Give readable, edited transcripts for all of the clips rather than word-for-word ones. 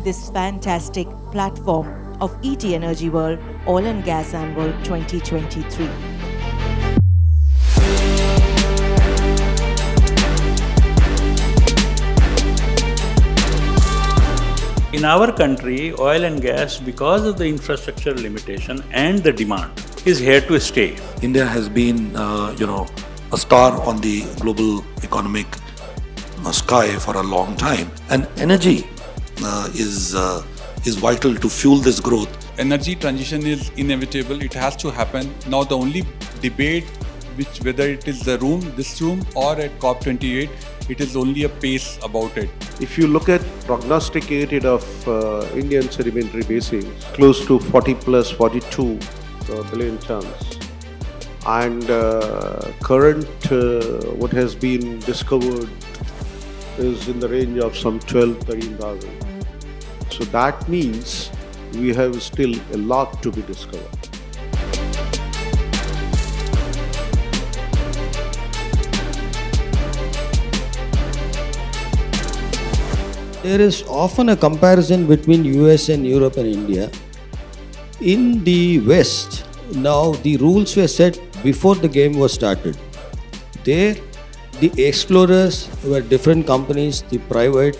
this fantastic platform of ET Energy World Oil and Gas Annual 2023. In our country, oil and gas, because of the infrastructure limitation and the demand, is here to stay. India has been, a star on the global economic sky for a long time, and energy is vital to fuel this growth. Energy transition is inevitable. It has to happen. Now the only debate, whether it is this room or at COP28, it is only a pace about it. If you look at prognosticated of Indian sedimentary basins, close to 42 billion tons, and current what has been discovered is in the range of some 13,000. So that means we have still a lot to be discovered. There is often a comparison between US and Europe and India. In the West, now the rules were set before the game was started. There, the explorers were different companies, the private,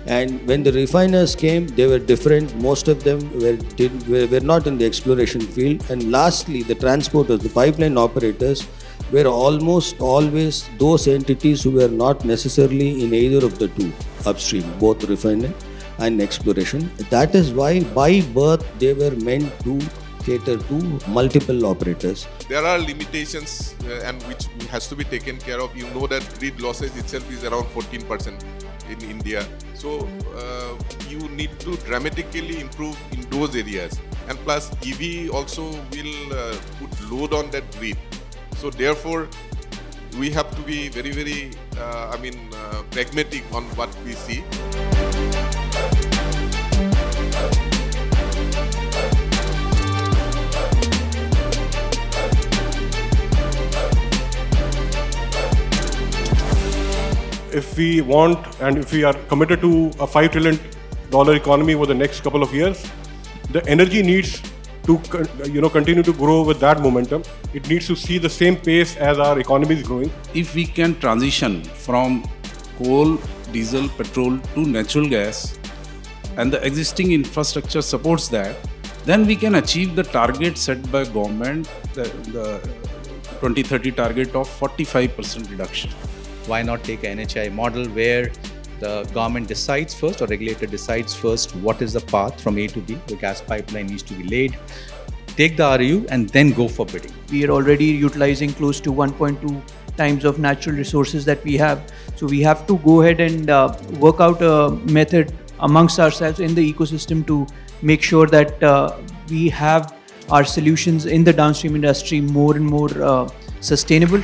and when the refiners came, they were different. Most of them were not in the exploration field. And lastly, the transporters, the pipeline operators, were almost always those entities who were not necessarily in either of the two upstream, both refining and exploration. That is why by birth they were meant to cater to multiple operators. There are limitations and which has to be taken care of. You know that grid losses itself is around 14% in India. So you need to dramatically improve in those areas. And plus EV also will put load on that grid. So therefore, we have to be very, very, pragmatic on what we see. If we want and if we are committed to a $5 trillion economy over the next couple of years, the energy needs to continue to grow with that momentum. It needs to see the same pace as our economy is growing. If we can transition from coal, diesel, petrol to natural gas, and the existing infrastructure supports that, then we can achieve the target set by government, the 2030 target of 45% reduction. Why not take an NHI model where the government decides first or regulator decides first what is the path from A to B, the gas pipeline needs to be laid, take the RU and then go for bidding. We are already utilizing close to 1.2 times of natural resources that we have. So we have to go ahead and work out a method amongst ourselves in the ecosystem to make sure that we have our solutions in the downstream industry more and more sustainable.